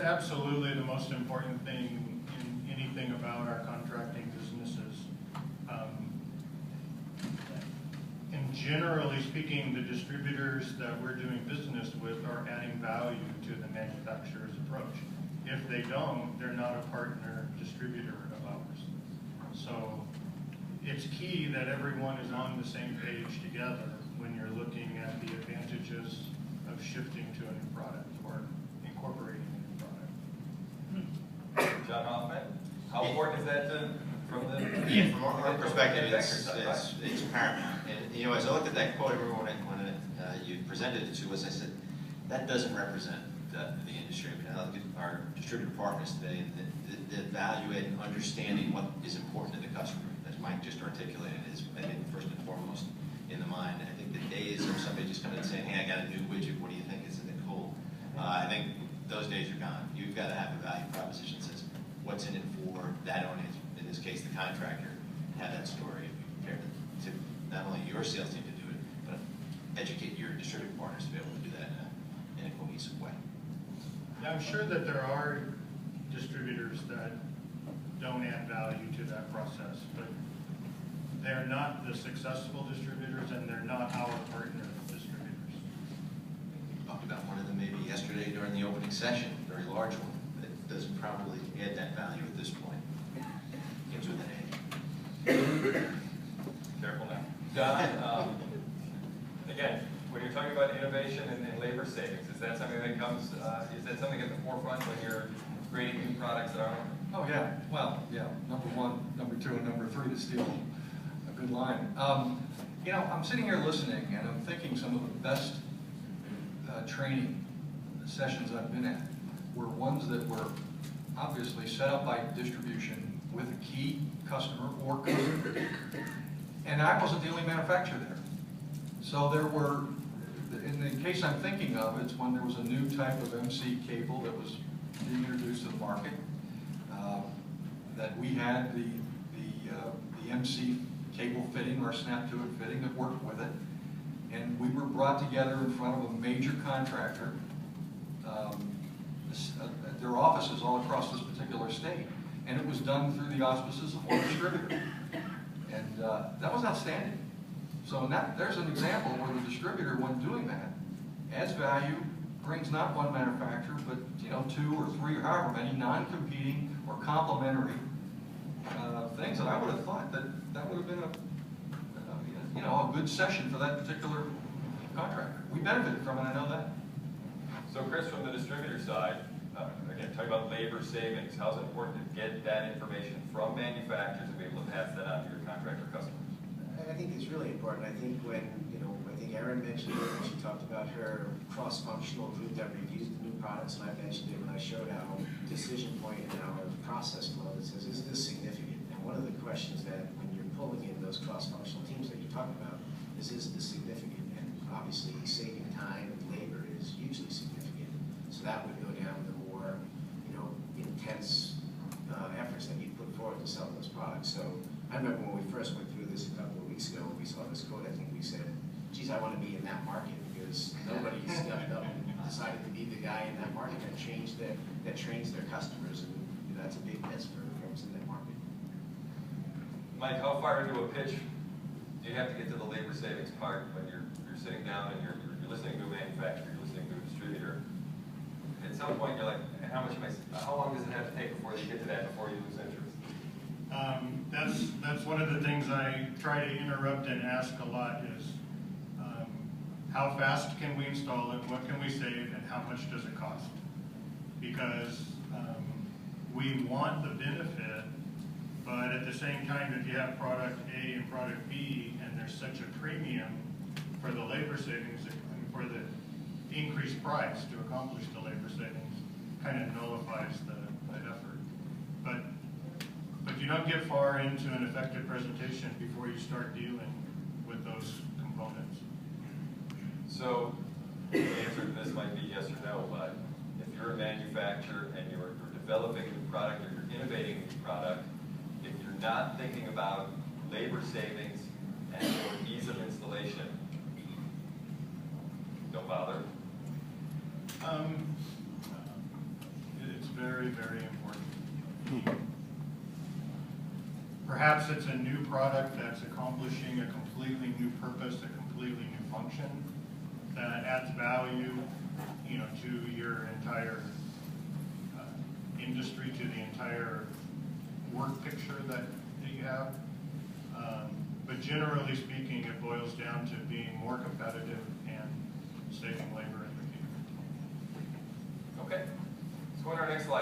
Absolutely the most important thing in anything about our contracting businesses. And generally speaking, the distributors that we're doing business with are adding value to the manufacturer's approach. If they don't, they're not a partner distributor of ours. So it's key that everyone is on the same page together when you're looking at the advantages of shifting to a new product or incorporating a new product. John Hoffman, how important is that from our perspective, it's paramount. And you know, as I looked at that quote, everyone when you presented it to us, I said that doesn't represent the industry. I mean, I look at our distributor partners today, and the value in understanding what is important to the customer, as Mike just articulated, is I think first and foremost in the mind. I think the days of somebody just coming and saying, "Hey, I got a new widget. What do you think? Isn't it cool?" I think those days are gone. You've got to have a value proposition that says what's in it for that audience. In this case, the contractor, and have that story and be prepared to not only your sales team to do it, but educate your distributor partners to be able to do that in a cohesive way. Yeah, I'm sure that there are distributors that don't add value to that process, but they're not the successful distributors and they're not our partner distributors. We talked about one of them maybe yesterday during the opening session, a very large one that doesn't probably add that value at this point. Begins with an A. Careful now. Don, again, when you're talking about innovation and labor savings, is that something that comes, is that something at the forefront when you're creating new products that aren't? Oh yeah, well, yeah, number one, number two, and number three to steal a good line. You know, I'm sitting here listening and I'm thinking some of the best training sessions I've been at were ones that were obviously set up by distribution with a key customer or customers. And I wasn't the only manufacturer there. So there were, in the case I'm thinking of, it's when there was a new type of MC cable that was being introduced to the market, that we had the MC cable fitting or snap to it fitting that worked with it. And we were brought together in front of a major contractor at their offices all across this particular state. And it was done through the auspices of one distributor. And that was outstanding. So there's an example where the distributor, when doing that, adds value, brings not one manufacturer, but two or three or however many non-competing or complementary things. And I would have thought that would have been a good session for that particular contractor. We benefited from it, I know that. So Chris, from the distributor side, again, talking about labor savings, how is it important to get that information from manufacturers and be able to pass that on to your contractor customers? I think it's really important. I think when, I think Erin mentioned it when she talked about her cross-functional group that reviews the new products, and I mentioned it when I showed our decision point in our process flow that says, is this significant? And one of the questions that when you're pulling in those cross-functional teams that you're talking about is this significant? And obviously saving time and labor is hugely significant. So that would go down the more, intense efforts that you put forward to sell those products. So I remember when we first went through this a couple of weeks ago, when we saw this code, I think we said, geez, I want to be in that market because nobody stepped up and decided to be the guy in that market that trains their customers, and that's a big miss for firms in that market. Mike, how far into a pitch do you have to get to the labor savings part when you're sitting down and you're listening to a manufacturer, you're listening to a distributor? At some point, you're like, how long does it have to take before you get to that, before you lose interest? That's one of the things I try to interrupt and ask a lot is, how fast can we install it, what can we save, and how much does it cost? Because we want the benefit, but at the same time, if you have product A and product B, and there's such a premium for the labor savings, for the increased price to accomplish the labor savings, kind of nullifies the effort. But you don't get far into an effective presentation before you start dealing with those components. So the answer to this might be yes or no, but if you're a manufacturer and you're developing a new product or you're innovating a new product, if you're not thinking about labor savings and or ease of installation, don't bother. very, very important. Perhaps it's a new product that's accomplishing a completely new purpose, a completely new function that adds value, to your entire industry, to the entire work picture that you have. But generally speaking, it boils down to being more competitive and saving labor in the community. Okay, let's go on to our next slide.